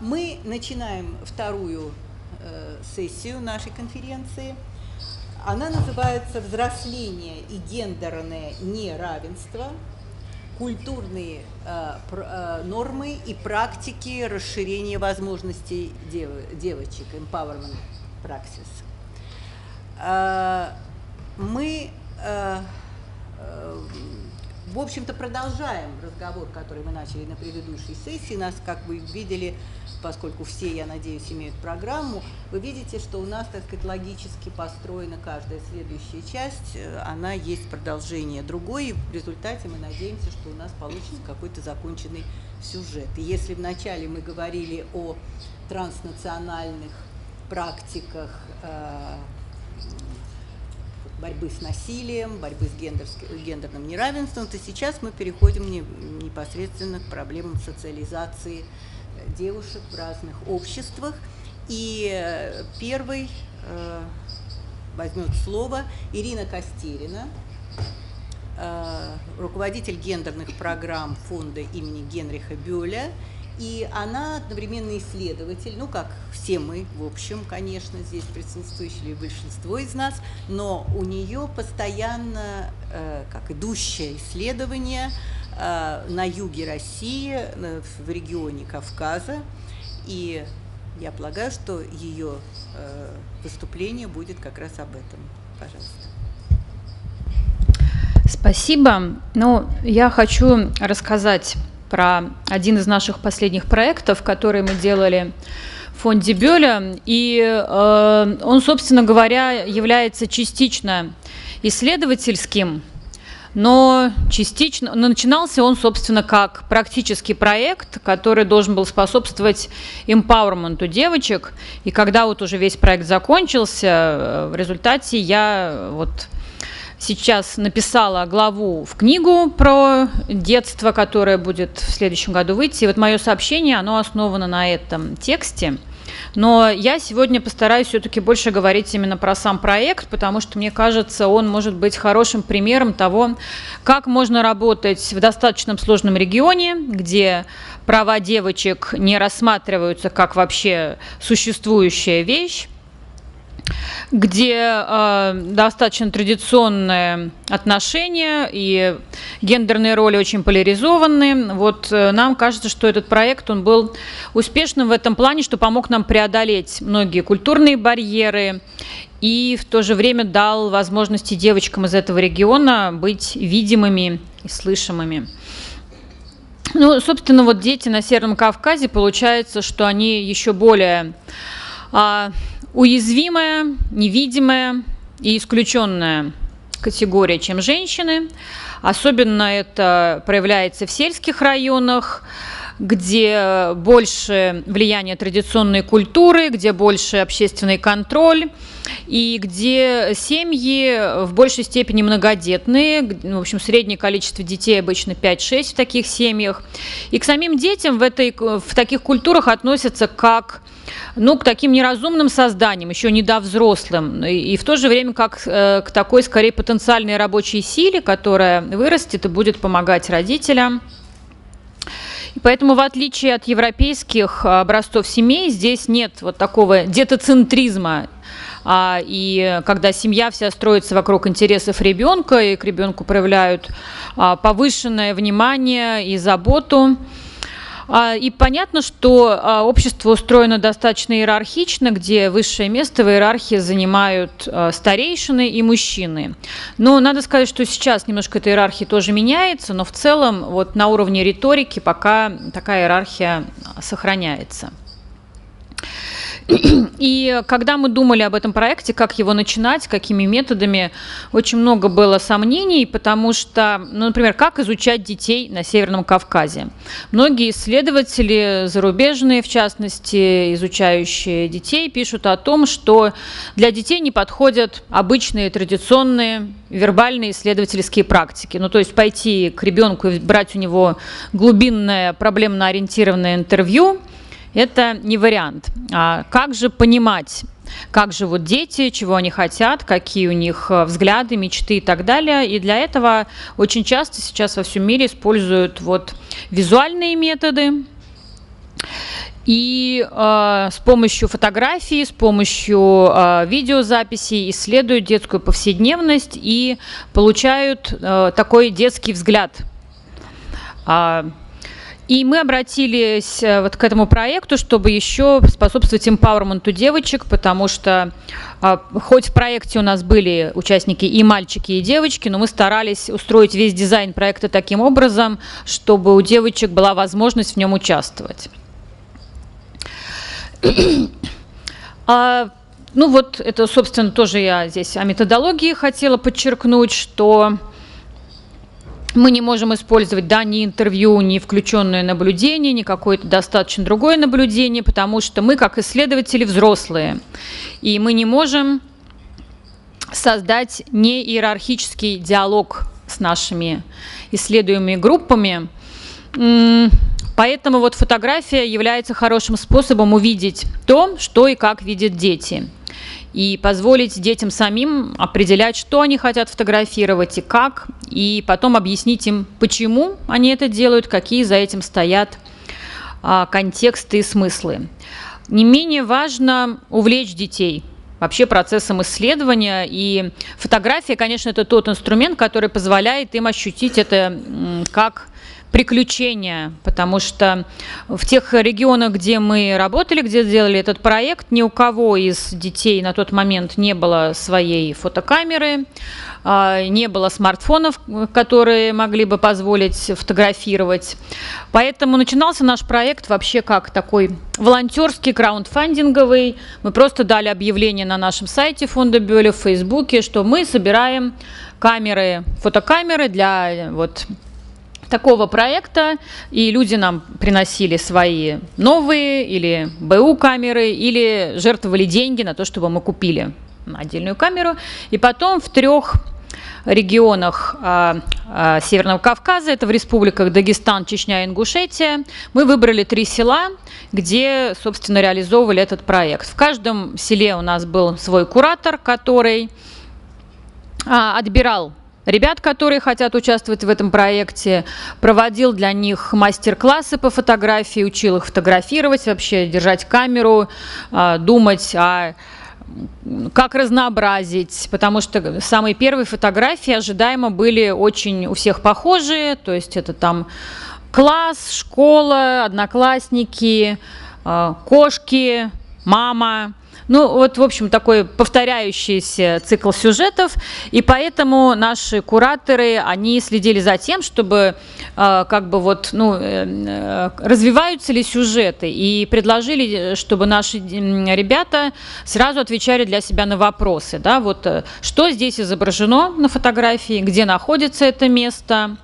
Мы начинаем вторую сессию нашей конференции. Она называется «Взросление и гендерное неравенство. Культурные нормы и практики расширения возможностей девочек, empowerment practice». Мы, в общем-то, продолжаем разговор, который мы начали на предыдущей сессии. Нас, как вы видели, поскольку все, я надеюсь, имеют программу, вы видите, что у нас, так сказать, логически построена каждая следующая часть, она есть продолжение другой, и в результате мы надеемся, что у нас получится какой-то законченный сюжет. И если вначале мы говорили о транснациональных практиках борьбы с насилием, борьбы с гендерным неравенством, то сейчас мы переходим непосредственно к проблемам социализации девушек в разных обществах. И первой возьмет слово Ирина Костерина, руководитель гендерных программ фонда имени Генриха Бёля. И она одновременно исследователь, ну, как все мы, в общем, конечно, здесь присутствующие, большинство из нас, но у нее постоянно, как идущее исследование на юге России, в регионе Кавказа, и я полагаю, что ее выступление будет как раз об этом. Пожалуйста. Спасибо. Ну, я хочу рассказать про один из наших последних проектов, который мы делали в фонде Бёля, и он, собственно говоря, является частично исследовательским, но начинался он, собственно, как практический проект, который должен был способствовать эмпауэрменту девочек, и когда вот уже весь проект закончился, в результате я сейчас написала главу в книгу про детство, которая будет в следующем году выйти. И вот мое сообщение, оно основано на этом тексте. Но я сегодня постараюсь все-таки больше говорить именно про сам проект, потому что, мне кажется, он может быть хорошим примером того, как можно работать в достаточно сложном регионе, где права девочек не рассматриваются как вообще существующая вещь, где достаточно традиционные отношения и гендерные роли очень поляризованы. Вот нам кажется, что этот проект, он был успешным в этом плане, что помог нам преодолеть многие культурные барьеры и в то же время дал возможности девочкам из этого региона быть видимыми и слышимыми. Ну, собственно, вот дети на Северном Кавказе, получается, что они еще более уязвимая, невидимая и исключенная категория, чем женщины. Особенно это проявляется в сельских районах, где больше влияния традиционной культуры, где больше общественный контроль, и где семьи в большей степени многодетные. В общем, среднее количество детей обычно 5-6 в таких семьях. И к самим детям в таких культурах относятся как к таким неразумным созданиям, еще не до взрослым, и в то же время как к такой, скорее, потенциальной рабочей силе, которая вырастет и будет помогать родителям. И поэтому, в отличие от европейских образцов семей, здесь нет вот такого детоцентризма, и когда семья вся строится вокруг интересов ребенка, и к ребенку проявляют повышенное внимание и заботу. И понятно, что общество устроено достаточно иерархично, где высшее место в иерархии занимают старейшины и мужчины. Но надо сказать, что сейчас немножко эта иерархия тоже меняется, но в целом вот на уровне риторики пока такая иерархия сохраняется. И когда мы думали об этом проекте, как его начинать, какими методами, очень много было сомнений, потому что, например, как изучать детей на Северном Кавказе. Многие исследователи, зарубежные в частности, изучающие детей, пишут о том, что для детей не подходят обычные традиционные вербальные исследовательские практики. То есть пойти к ребенку и брать у него глубинное проблемно-ориентированное интервью – это не вариант. Как же понимать, как живут дети, чего они хотят, какие у них взгляды, мечты и так далее. И для этого очень часто сейчас во всем мире используют визуальные методы. И с помощью фотографий, с помощью видеозаписей исследуют детскую повседневность и получают такой детский взгляд. И мы обратились вот к этому проекту, чтобы еще способствовать эмпауэрменту девочек, потому что хоть в проекте у нас были участники и мальчики, и девочки, но мы старались устроить весь дизайн проекта таким образом, чтобы у девочек была возможность в нем участвовать. Ну вот это, собственно, тоже я здесь о методологии хотела подчеркнуть, что мы не можем использовать, да, ни интервью, ни включенное наблюдение, ни какое-то достаточно другое наблюдение, потому что мы, как исследователи, взрослые, и мы не можем создать неиерархический диалог с нашими исследуемыми группами. Поэтому вот фотография является хорошим способом увидеть то, что и как видят дети. И позволить детям самим определять, что они хотят фотографировать и как, и потом объяснить им, почему они это делают, какие за этим стоят контексты и смыслы. Не менее важно увлечь детей вообще процессом исследования, и фотография, конечно, это тот инструмент, который позволяет им ощутить это как приключения, потому что в тех регионах, где мы работали, где делали этот проект, ни у кого из детей на тот момент не было своей фотокамеры, не было смартфонов, которые могли бы позволить фотографировать. Поэтому начинался наш проект вообще как такой волонтерский, краундфандинговый. Мы просто дали объявление на нашем сайте фонда Бёля в Фейсбуке, что мы собираем камеры, фотокамеры для вот такого проекта, и люди нам приносили свои новые или БУ камеры, или жертвовали деньги на то, чтобы мы купили отдельную камеру. И потом в 3 регионах Северного Кавказа, это в республиках Дагестан, Чечня и Ингушетия, мы выбрали 3 села, где, собственно, реализовывали этот проект. В каждом селе у нас был свой куратор, который отбирал ребят, которые хотят участвовать в этом проекте, проводил для них мастер-классы по фотографии, учил их фотографировать, вообще держать камеру, думать как разнообразить, потому что самые первые фотографии ожидаемо были очень у всех похожие, то есть это там класс, школа, одноклассники, кошки, мама. Ну, вот, в общем, такой повторяющийся цикл сюжетов, и поэтому наши кураторы, они следили за тем, чтобы как бы вот, ну, развиваются ли сюжеты, и предложили, чтобы наши ребята сразу отвечали для себя на вопросы, да, вот, что здесь изображено на фотографии, где находится это место,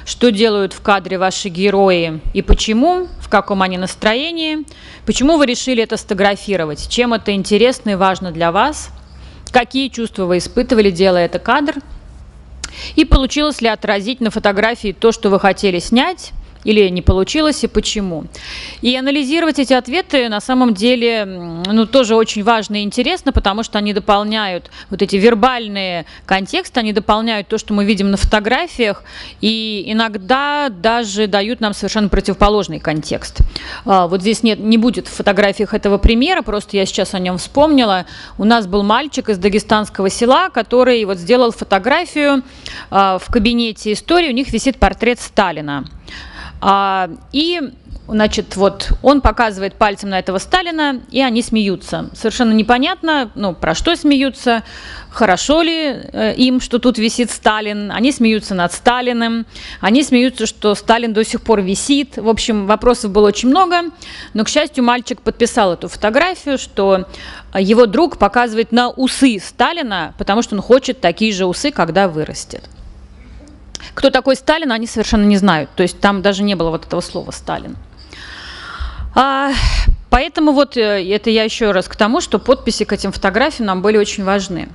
что делают в кадре ваши герои и почему, в каком они настроении, почему вы решили это сфотографировать, чем это интересно и важно для вас, какие чувства вы испытывали, делая этот кадр, и получилось ли отразить на фотографии то, что вы хотели снять, или не получилось, и почему. И анализировать эти ответы на самом деле, ну, тоже очень важно и интересно, потому что они дополняют вот эти вербальные контексты, они дополняют то, что мы видим на фотографиях, и иногда даже дают нам совершенно противоположный контекст. Вот здесь не будет в фотографиях этого примера, просто я сейчас о нем вспомнила. У нас был мальчик из дагестанского села, который вот сделал фотографию в кабинете истории, у них висит портрет Сталина. И, значит, вот он показывает пальцем на этого Сталина, и они смеются. Совершенно непонятно, ну, про что смеются, хорошо ли им, что тут висит Сталин. Они смеются над Сталиным, они смеются, что Сталин до сих пор висит. В общем, вопросов было очень много, но, к счастью, мальчик подписал эту фотографию, что его друг показывает на усы Сталина, потому что он хочет такие же усы, когда вырастет. Кто такой Сталин, они совершенно не знают. То есть там даже не было вот этого слова «Сталин». Поэтому вот это я еще раз к тому, что подписи к этим фотографиям нам были очень важны.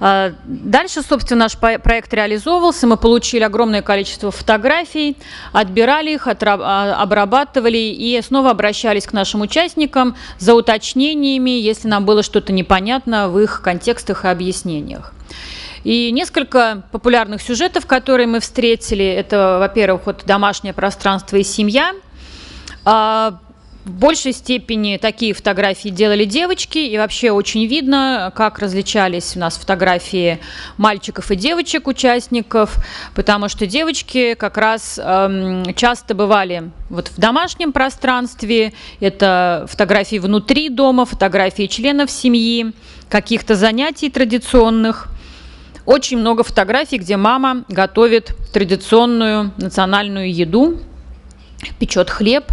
Дальше, собственно, наш проект реализовывался. Мы получили огромное количество фотографий, отбирали их, обрабатывали и снова обращались к нашим участникам за уточнениями, если нам было что-то непонятно в их контекстах и объяснениях. И несколько популярных сюжетов, которые мы встретили, это, во-первых, вот домашнее пространство и семья. В большей степени такие фотографии делали девочки, и вообще очень видно, как различались у нас фотографии мальчиков и девочек-участников, потому что девочки как раз часто бывали вот в домашнем пространстве, это фотографии внутри дома, фотографии членов семьи, каких-то занятий традиционных. Очень много фотографий, где мама готовит традиционную национальную еду, печет хлеб.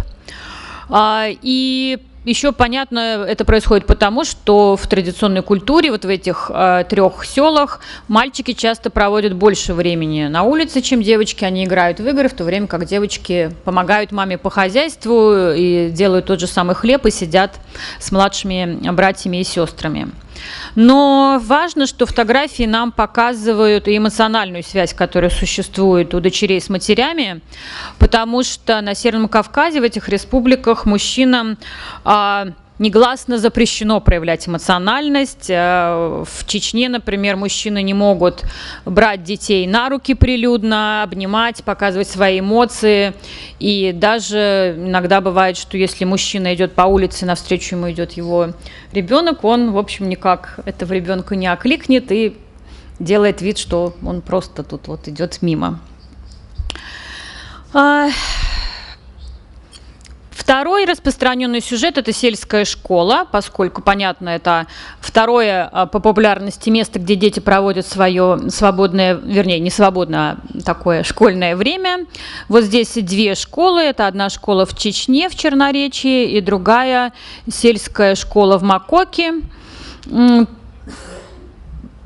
И еще, понятно, это происходит потому, что в традиционной культуре, вот в этих 3 селах, мальчики часто проводят больше времени на улице, чем девочки. Они играют в игры, в то время как девочки помогают маме по хозяйству и делают тот же самый хлеб и сидят с младшими братьями и сестрами. Но важно, что фотографии нам показывают и эмоциональную связь, которая существует у дочерей с матерями, потому что на Северном Кавказе, в этих республиках, мужчинам негласно запрещено проявлять эмоциональность. В Чечне, например, мужчины не могут брать детей на руки прилюдно, обнимать, показывать свои эмоции. И даже иногда бывает, что если мужчина идет по улице, навстречу ему идет его ребенок, он, в общем, никак этого ребенка не окликнет и делает вид, что он просто тут вот идет мимо. Второй распространенный сюжет – это сельская школа, поскольку, понятно, это второе по популярности место, где дети проводят свое свободное, вернее, не свободное, а такое школьное время. Вот здесь 2 школы. Это одна школа в Чечне, в Черноречии, и другая сельская школа в Макоке.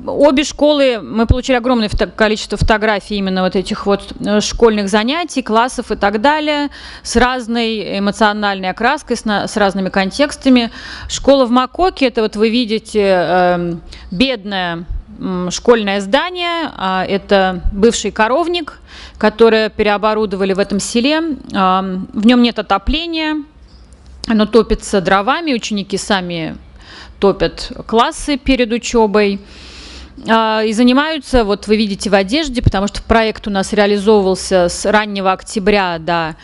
Обе школы, мы получили огромное количество фотографий именно вот этих вот школьных занятий, классов и так далее, с разной эмоциональной окраской, с разными контекстами. Школа в Макоке, это вот вы видите бедное школьное здание, это бывший коровник, которое переоборудовали в этом селе. В нем нет отопления, оно топится дровами, ученики сами топят классы перед учебой. И занимаются, вот вы видите, в одежде, потому что проект у нас реализовывался с раннего октября до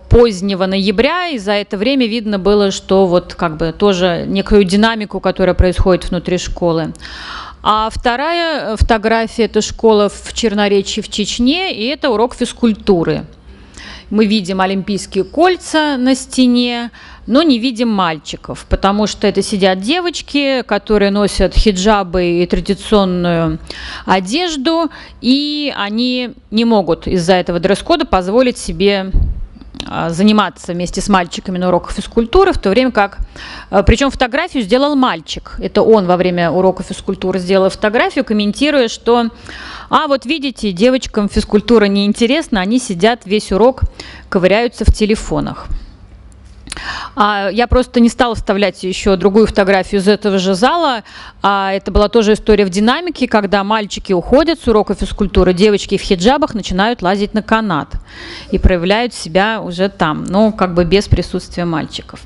позднего ноября, и за это время видно было, что вот как бы тоже некую динамику, которая происходит внутри школы. А вторая фотография – это школа в Черноречии, в Чечне, и это урок физкультуры. Мы видим олимпийские кольца на стене, но не видим мальчиков, потому что это сидят девочки, которые носят хиджабы и традиционную одежду, и они не могут из-за этого дресс-кода позволить себе заниматься вместе с мальчиками на уроках физкультуры, в то время как, причем фотографию сделал мальчик, это он во время урока физкультуры сделал фотографию, комментируя, что вот видите, девочкам физкультура неинтересна, они сидят весь урок, ковыряются в телефонах. Я просто не стала вставлять еще другую фотографию из этого же зала. Это была тоже история в динамике, когда мальчики уходят с урока физкультуры, девочки в хиджабах начинают лазить на канат и проявляют себя уже там, но как бы без присутствия мальчиков.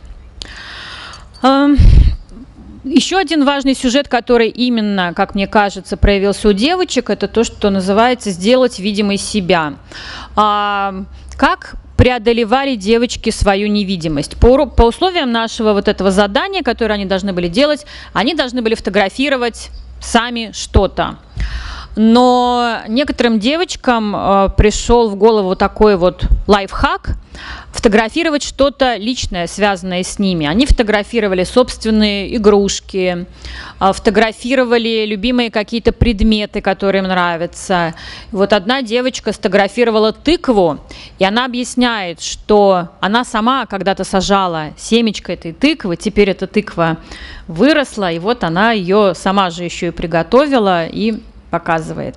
Еще один важный сюжет, который именно, как мне кажется, проявился у девочек, это то, что называется «сделать видимой себя». Как преодолевали девочки свою невидимость? По условиям нашего вот этого задания, которое они должны были делать, они должны были фотографировать сами что-то. Но некоторым девочкам пришел в голову такой вот лайфхак – фотографировать что-то личное, связанное с ними. Они фотографировали собственные игрушки, фотографировали любимые какие-то предметы, которые им нравятся. Вот одна девочка сфотографировала тыкву, и она объясняет, что она сама когда-то сажала семечко этой тыквы, теперь эта тыква выросла, и вот она ее сама же еще и приготовила и показывает.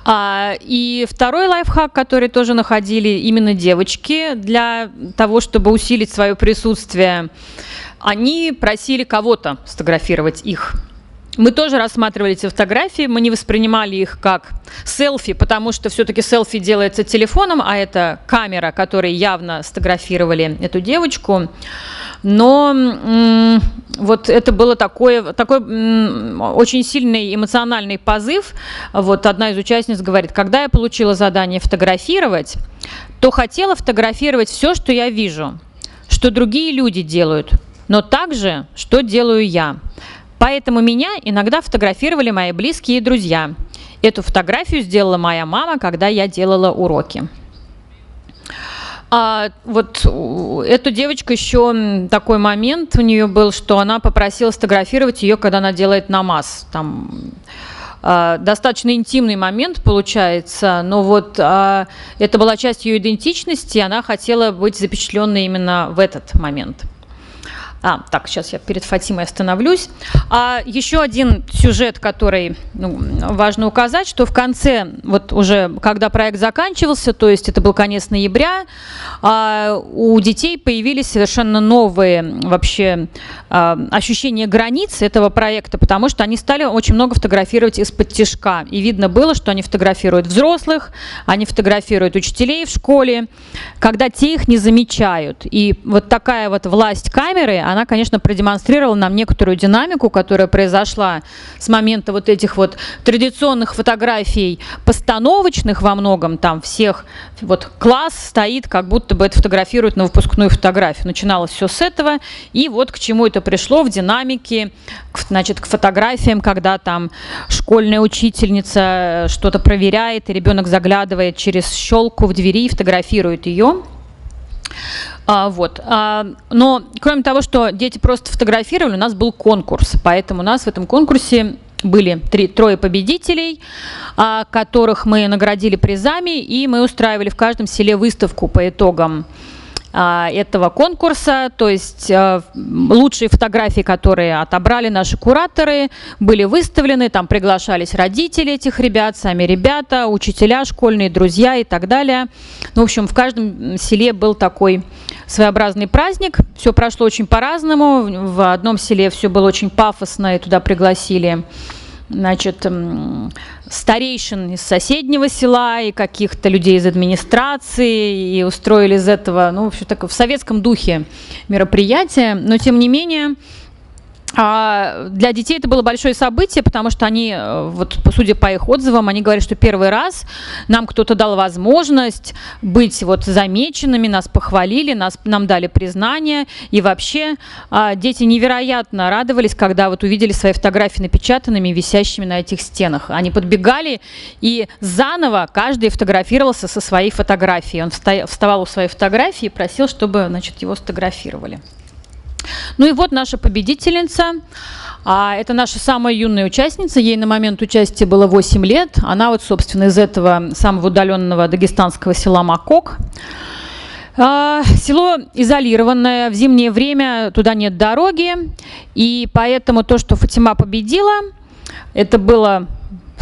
И второй лайфхак, который тоже находили именно девочки для того, чтобы усилить свое присутствие, они просили кого-то сфотографировать их. Мы тоже рассматривали эти фотографии, мы не воспринимали их как селфи, потому что все-таки селфи делается телефоном, а это камера, которой явно сфотографировали эту девочку. Но вот это было такой очень сильный эмоциональный позыв. Вот одна из участниц говорит: когда я получила задание фотографировать, то хотела фотографировать все, что я вижу. что другие люди делают, но также, что делаю я. Поэтому меня иногда фотографировали мои близкие и друзья. Эту фотографию сделала моя мама, когда я делала уроки. Вот эту девочку еще такой момент у нее был, что она попросила сфотографировать ее, когда она делает намаз. Там достаточно интимный момент получается, но вот это была часть ее идентичности, и она хотела быть запечатленной именно в этот момент. Так, сейчас я перед Фатимой остановлюсь. Еще один сюжет, который важно указать, что в конце, вот уже когда проект заканчивался, то есть это был конец ноября, у детей появились совершенно новые вообще ощущения границ этого проекта, потому что они стали очень много фотографировать из-под тишка. И видно было, что они фотографируют взрослых, они фотографируют учителей в школе, когда те их не замечают. И вот такая вот власть камеры, она, конечно, продемонстрировала нам некоторую динамику, которая произошла с момента вот этих вот традиционных фотографий, постановочных во многом, там всех, вот класс стоит, как будто бы это фотографируют на выпускную фотографию. Начиналось все с этого, и вот к чему это пришло в динамике, значит, к фотографиям, когда там школьная учительница что-то проверяет, и ребенок заглядывает через щелку в двери и фотографирует ее. Но кроме того, что дети просто фотографировали, у нас был конкурс, поэтому у нас в этом конкурсе были трое победителей, которых мы наградили призами, и мы устраивали в каждом селе выставку по итогам этого конкурса, то есть лучшие фотографии, которые отобрали наши кураторы, были выставлены, там приглашались родители этих ребят, сами ребята, учителя школьные, друзья и так далее. Ну, в общем, в каждом селе был такой своеобразный праздник, все прошло очень по-разному, в одном селе все было очень пафосно, и туда пригласили, значит, старейшин из соседнего села и каких-то людей из администрации, и устроили из этого, ну, в общем, такое в советском духе мероприятие, но тем не менее для детей это было большое событие, потому что они, вот, судя по их отзывам, они говорят, что первый раз нам кто-то дал возможность быть вот замеченными, нас похвалили, нам дали признание, и вообще дети невероятно радовались, когда вот увидели свои фотографии напечатанными, висящими на этих стенах. Они подбегали, и заново каждый фотографировался со своей фотографией. Он вставал у своей фотографии и просил, чтобы, значит, его сфотографировали. Ну и вот наша победительница, это наша самая юная участница, ей на момент участия было 8 лет, она вот, собственно, из этого самого удаленного дагестанского села Макок. Село изолированное, в зимнее время туда нет дороги, и поэтому то, что Фатима победила, это было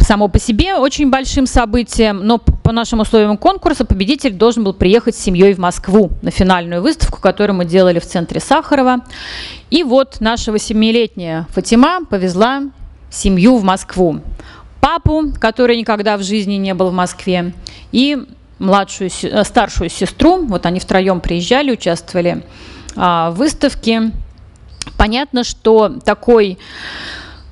само по себе очень большим событием, но по нашим условиям конкурса победитель должен был приехать с семьей в Москву на финальную выставку, которую мы делали в центре Сахарова. И вот наша 8-летняя Фатима повезла семью в Москву. Папу, который никогда в жизни не был в Москве, и старшую сестру. Вот они втроем приезжали, участвовали в выставке. Понятно, что такой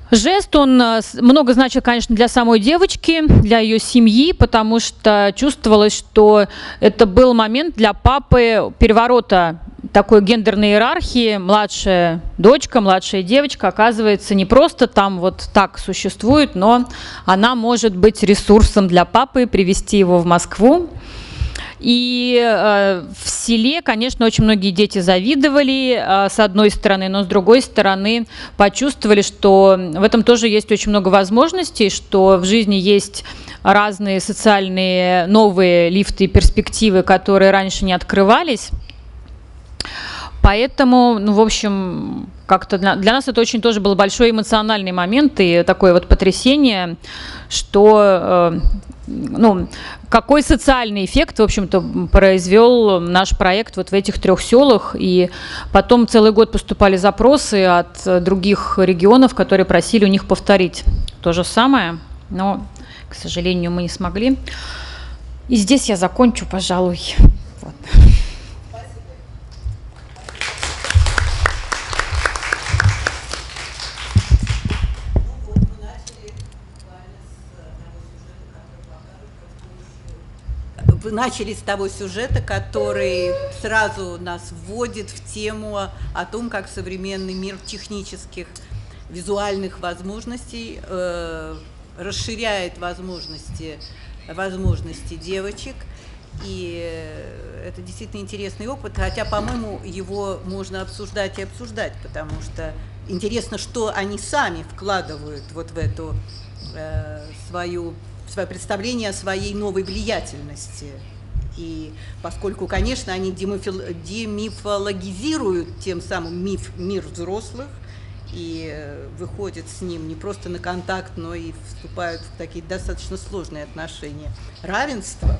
жест, он много значил, конечно, для самой девочки, для ее семьи, потому что чувствовалось, что это был момент для папы переворота такой гендерной иерархии. Младшая дочка, младшая девочка, оказывается, не просто там вот так существует, но она может быть ресурсом для папы, привести его в Москву. И в селе, конечно, очень многие дети завидовали, с одной стороны, но с другой стороны почувствовали, что в этом тоже есть очень много возможностей, что в жизни есть разные социальные новые лифты и перспективы, которые раньше не открывались. Поэтому, ну, в общем, как-то для нас это очень тоже был большой эмоциональный момент и такое вот потрясение, что, ну, какой социальный эффект, в общем-то, произвел наш проект вот в этих 3 селах. И потом целый год поступали запросы от других регионов, которые просили у них повторить то же самое, но, к сожалению, мы не смогли. И здесь я закончу, пожалуй. Вот. начали с того сюжета, который сразу нас вводит в тему о том, как современный мир технических, визуальных возможностей расширяет возможности девочек. И это действительно интересный опыт, хотя, по-моему, его можно обсуждать и обсуждать, потому что интересно, что они сами вкладывают вот в эту свое представление о своей новой влиятельности. И поскольку, конечно, они демифологизируют тем самым мир взрослых и выходят с ним не просто на контакт, но и вступают в такие достаточно сложные отношения равенства.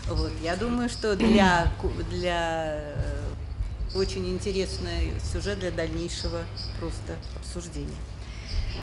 Вот, я думаю, что для очень интересный сюжет для дальнейшего просто обсуждения.